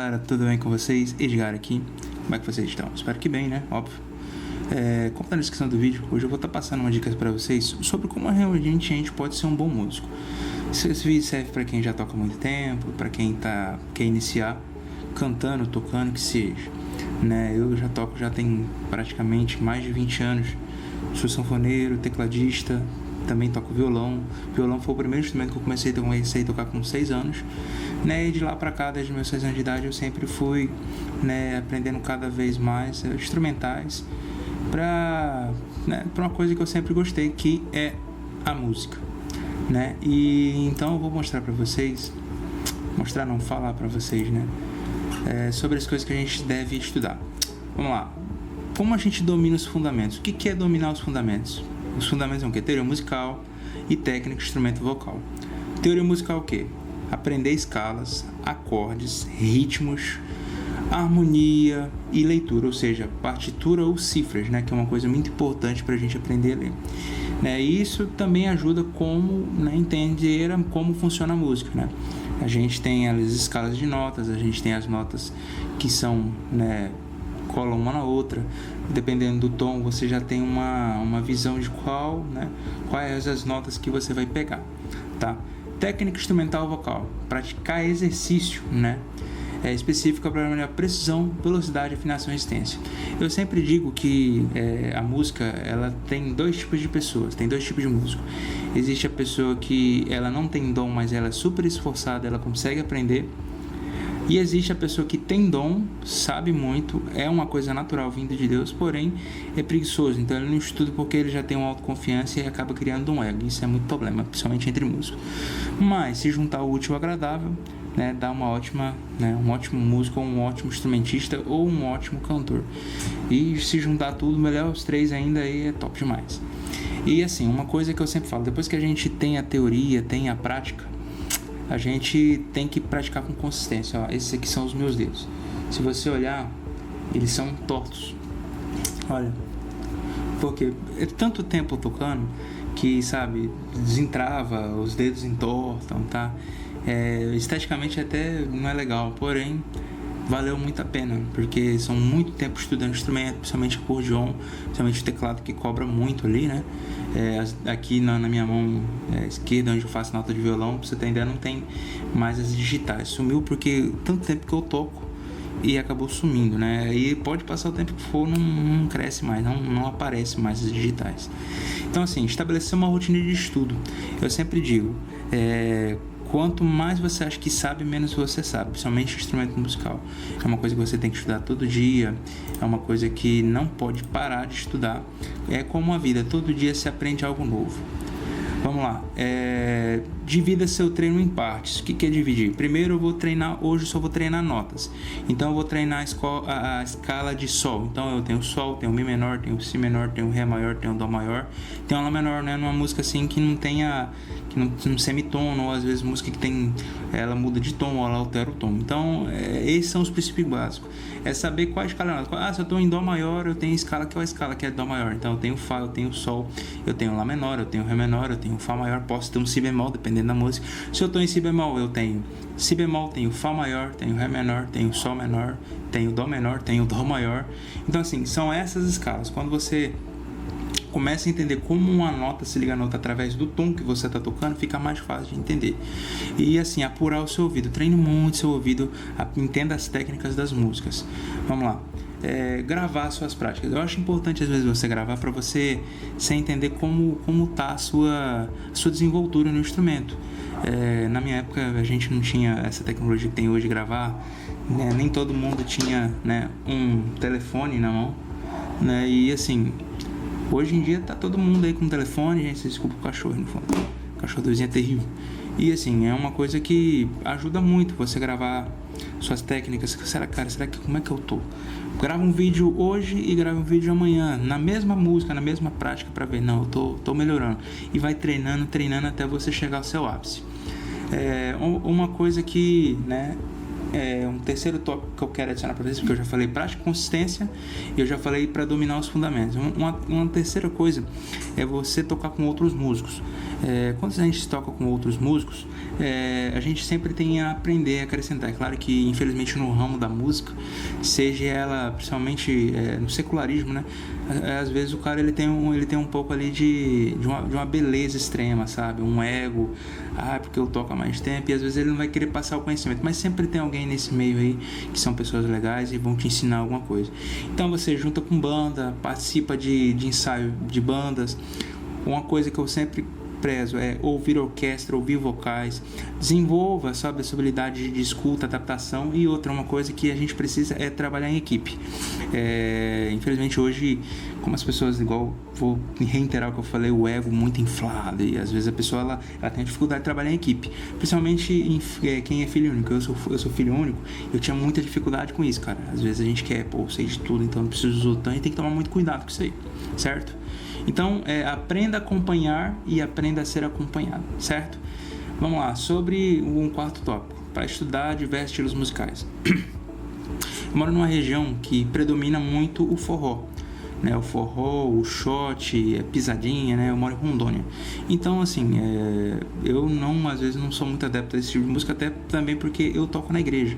galera, tudo bem com vocês? Edgar aqui. Como é que vocês estão? Espero que bem, né? Óbvio. Como tá na descrição do vídeo, hoje eu vou estar passando uma dica para vocês sobre como realmente a gente pode ser um bom músico. Esse vídeo serve para quem já toca há muito tempo, para quem quer iniciar cantando, tocando, que seja, né? Eu já tenho praticamente mais de 20 anos. Sou sanfoneiro, tecladista, também toco violão. Violão foi o primeiro instrumento que eu comecei a tocar com 6 anos, né? E de lá para cá, desde meus 6 anos de idade, eu sempre fui, né, aprendendo cada vez mais instrumentais para uma coisa que eu sempre gostei, que é a música, né? E então eu vou mostrar para vocês, falar para vocês, né, sobre as coisas que a gente deve estudar. Vamos lá. Como a gente domina os fundamentos? O que é dominar os fundamentos? Os fundamentos são o quê? Teoria musical e técnica de instrumento vocal. Teoria musical é o quê? Aprender escalas, acordes, ritmos, harmonia e leitura, ou seja, partitura ou cifras, né? Que é uma coisa muito importante para a gente aprender a ler, né? E isso também ajuda como, né, entender como funciona a música, né? A gente tem as escalas de notas, a gente tem as notas que são, né, colam uma na outra. Dependendo do tom, você já tem uma visão de quais as notas que você vai pegar, tá? Técnica instrumental vocal, praticar exercício, né, específica para melhorar precisão, velocidade, afinação e resistência. Eu sempre digo que a música, ela tem dois tipos de pessoas, tem dois tipos de músico. Existe a pessoa que ela não tem dom, mas ela é super esforçada, ela consegue aprender. E existe a pessoa que tem dom, sabe muito, é uma coisa natural vinda de Deus, porém é preguiçoso. Então ele não estuda porque ele já tem uma autoconfiança e acaba criando um ego. Isso é muito problema, principalmente entre músicos. Mas se juntar o útil ao agradável, né, dá um ótimo músico, ou um ótimo instrumentista ou um ótimo cantor. E se juntar tudo, melhor os três ainda, aí é top demais. E assim, uma coisa que eu sempre falo, depois que a gente tem a teoria, tem a prática, a gente tem que praticar com consistência. Ó, esses aqui são os meus dedos. Se você olhar, eles são tortos. Olha, porque é tanto tempo tocando que, sabe, desentrava, os dedos entortam, tá? Esteticamente até não é legal, porém valeu muito a pena, porque são muito tempo estudando instrumento, principalmente acordeon, principalmente o teclado, que cobra muito ali, né? Aqui na minha mão esquerda, onde eu faço nota de violão, pra você ter ideia, não tem mais as digitais. Sumiu porque tanto tempo que eu toco e acabou sumindo, né? E pode passar o tempo que for, não cresce mais, não aparece mais as digitais. Então, assim, estabelecer uma rotina de estudo. Eu sempre digo, quanto mais você acha que sabe, menos você sabe, principalmente instrumento musical. É uma coisa que você tem que estudar todo dia, é uma coisa que não pode parar de estudar. É como a vida, todo dia se aprende algo novo. Vamos lá, divida seu treino em partes. O que é dividir? Primeiro eu vou treinar, hoje eu só vou treinar notas. Então eu vou treinar a escala de Sol. Então eu tenho Sol, tenho Mi menor, tenho Si menor, tenho Ré maior, tenho Dó maior. Tem Lá menor, né? Numa música assim que não tenha, que não semitono, ou às vezes música que tem, ela muda de tom, ou ela altera o tom. Então esses são os princípios básicos. É saber qual escala. Se eu estou em Dó maior, eu tenho a escala que é a escala que é Dó maior. Então eu tenho Fá, eu tenho Sol, eu tenho Lá menor, eu tenho Ré menor, eu tenho Fá maior, posso ter um Si bemol, dependendo da música. Se eu estou em Si bemol, eu tenho Si bemol, tenho Fá maior, tenho Ré menor, tenho Sol menor, tenho Dó menor, tenho Dó maior. Então assim, são essas escalas. Quando você começa a entender como uma nota se liga a nota através do tom que você está tocando, fica mais fácil de entender. E assim, apurar o seu ouvido. Treine muito seu ouvido, entenda as técnicas das músicas. Vamos lá. Gravar suas práticas. Eu acho importante às vezes você gravar para você entender como tá a sua desenvoltura no instrumento. Na minha época a gente não tinha essa tecnologia que tem hoje de gravar, né? Nem todo mundo tinha, né, um telefone na mão, né? E assim, hoje em dia tá todo mundo aí com telefone, gente, se desculpa o cachorro no fundo. O cachorro do vizinho é terrível. E assim, é uma coisa que ajuda muito você gravar suas técnicas. Será que como é que eu tô? Grava um vídeo hoje e grava um vídeo amanhã, na mesma música, na mesma prática, para ver, não, eu tô melhorando. E vai treinando até você chegar ao seu ápice. Uma coisa que, né, um terceiro tópico que eu quero adicionar para vocês, porque eu já falei prática e consistência e eu já falei para dominar os fundamentos. Uma terceira coisa é você tocar com outros músicos. Quando a gente toca com outros músicos, a gente sempre tem a aprender a acrescentar. É claro que, infelizmente, no ramo da música, seja ela, principalmente no secularismo, né? Às vezes o cara ele tem um pouco ali de uma beleza extrema, sabe? Um ego, porque eu toco há mais tempo, e às vezes ele não vai querer passar o conhecimento, mas sempre tem alguém nesse meio aí que são pessoas legais e vão te ensinar alguma coisa. Então você junta com banda, participa de ensaio de bandas. Uma coisa que eu sempre prezo é ouvir orquestra, ouvir vocais, desenvolva, sabe, a sua habilidade de escuta, adaptação. E outra, uma coisa que a gente precisa é trabalhar em equipe. Infelizmente hoje, como as pessoas, igual, vou reiterar o que eu falei, o ego muito inflado, e às vezes a pessoa ela tem dificuldade de trabalhar em equipe, principalmente quem é filho único. Eu sou filho único, eu tinha muita dificuldade com isso, cara. Às vezes a gente quer, sei de tudo, então não preciso dos outros, e tem que tomar muito cuidado com isso aí, certo? Então, aprenda a acompanhar e aprenda a ser acompanhado, certo? Vamos lá, sobre um quarto tópico, para estudar diversos estilos musicais. Eu moro numa região que predomina muito o forró, né? O forró, o shot, pisadinha, né? Eu moro em Rondônia. Então, assim, eu às vezes não sou muito adepto a esse tipo de música, até também porque eu toco na igreja.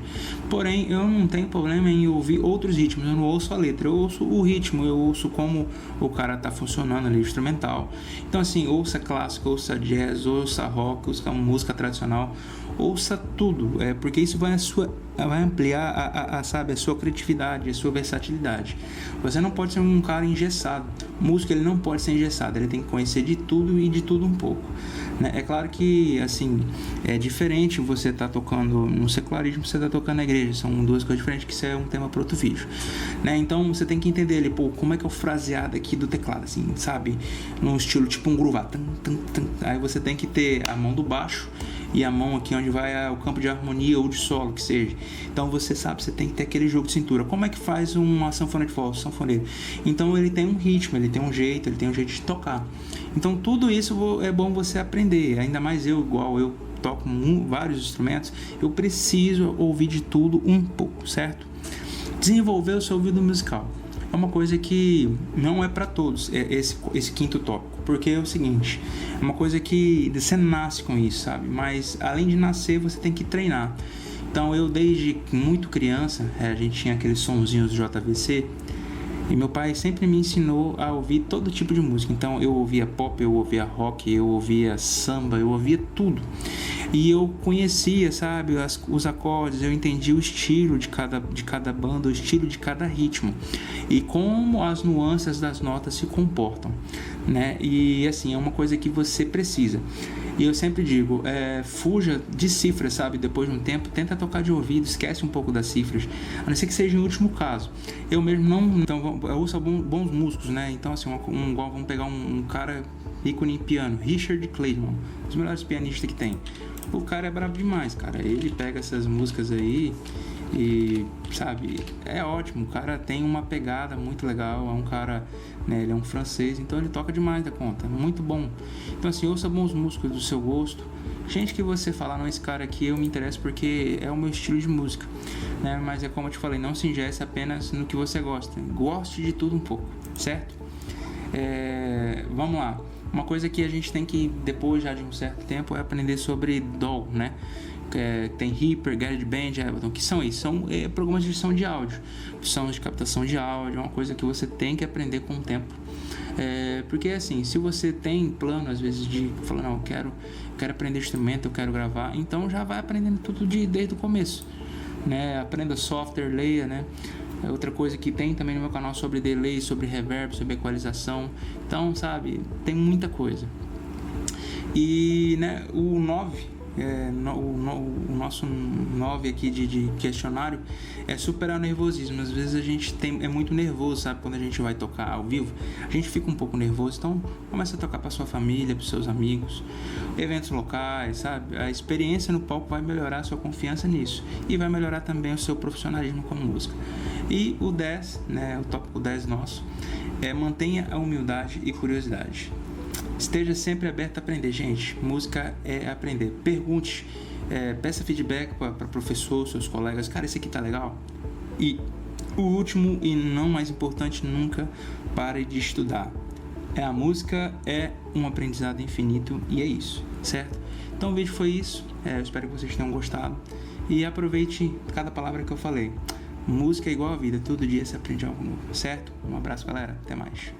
Porém, eu não tenho problema em ouvir outros ritmos, eu não ouço a letra, eu ouço o ritmo, eu ouço como o cara tá funcionando ali, o instrumental. Então, assim, ouça clássico, ouça jazz, ouça rock, ouça música tradicional, ouça tudo, porque isso vai ampliar a sua criatividade, a sua versatilidade. Você não pode ser um cara engessado. O músico ele não pode ser engessado, ele tem que conhecer de tudo e de tudo um pouco, né? É claro que assim é diferente você tá tocando no secularismo, você tá tocando na igreja, são duas coisas diferentes, que isso é um tema para outro vídeo, né? Então você tem que entender ele, como é que é o fraseado aqui do teclado, assim, sabe? Num estilo tipo um groove, aí você tem que ter a mão do baixo e a mão aqui onde vai o campo de harmonia ou de solo, que seja. Então você tem que ter aquele jogo de cintura. Como é que faz uma sanfona de forró, sanfoneiro? Então ele tem um ritmo, ele tem um jeito de tocar. Então tudo isso é bom você aprender. Ainda mais eu toco vários instrumentos, eu preciso ouvir de tudo um pouco, certo? Desenvolver o seu ouvido musical é uma coisa que não é para todos, esse quinto tópico, porque é o seguinte, é uma coisa que você nasce com isso, sabe? Mas além de nascer, você tem que treinar. Então eu desde muito criança, a gente tinha aqueles sonzinhos do JVC, e meu pai sempre me ensinou a ouvir todo tipo de música. Então eu ouvia pop, eu ouvia rock, eu ouvia samba, eu ouvia tudo. E eu conhecia, sabe, os acordes, eu entendia o estilo de cada banda, o estilo de cada ritmo. E como as nuances das notas se comportam, né? E assim, é uma coisa que você precisa. E eu sempre digo, fuja de cifras, sabe? Depois de um tempo, tenta tocar de ouvido, esquece um pouco das cifras, a não ser que seja em último caso. Eu mesmo não, então eu ouço bons músicos, né? Então assim, vamos pegar um cara ícone em piano, Richard Clayton, um dos melhores pianistas que tem. O cara é brabo demais, cara. Ele pega essas músicas aí e, sabe, é ótimo. O cara tem uma pegada muito legal. É um cara, né, ele é um francês, então ele toca demais da conta. Muito bom. Então assim, ouça bons músicos do seu gosto. Gente que você falar, não, esse cara aqui eu me interesso porque é o meu estilo de música, né? Mas é como eu te falei, não se engesse apenas no que você gosta. Goste de tudo um pouco, certo? Vamos lá. Uma coisa que a gente tem que, depois já de um certo tempo, é aprender sobre DAW, né? Tem Reaper, GarageBand, Ableton, que são isso? São programas de edição de áudio, são de captação de áudio, é uma coisa que você tem que aprender com o tempo. Porque assim, se você tem plano às vezes de falar, não, eu quero aprender instrumento, eu quero gravar, então já vai aprendendo tudo desde o começo, né? Aprenda software, leia, né? Outra coisa que tem também no meu canal sobre delay, sobre reverb, sobre equalização. Então, sabe, tem muita coisa. E, né, o 9, o nosso 9 aqui de questionário é superar o nervosismo. Às vezes a gente é muito nervoso, sabe? Quando a gente vai tocar ao vivo, a gente fica um pouco nervoso. Então, começa a tocar para sua família, para seus amigos, eventos locais, sabe? A experiência no palco vai melhorar a sua confiança nisso e vai melhorar também o seu profissionalismo com a música. E o 10, né, o tópico 10 nosso, mantenha a humildade e curiosidade. Esteja sempre aberto a aprender, gente. Música é aprender. Pergunte. peça feedback para professor, seus colegas. Cara, esse aqui tá legal. E o último e não mais importante, nunca pare de estudar. A música é um aprendizado infinito e é isso, certo? Então o vídeo foi isso, eu espero que vocês tenham gostado e aproveite cada palavra que eu falei. Música é igual a vida, todo dia você aprende algo novo, certo? Um abraço, galera, até mais.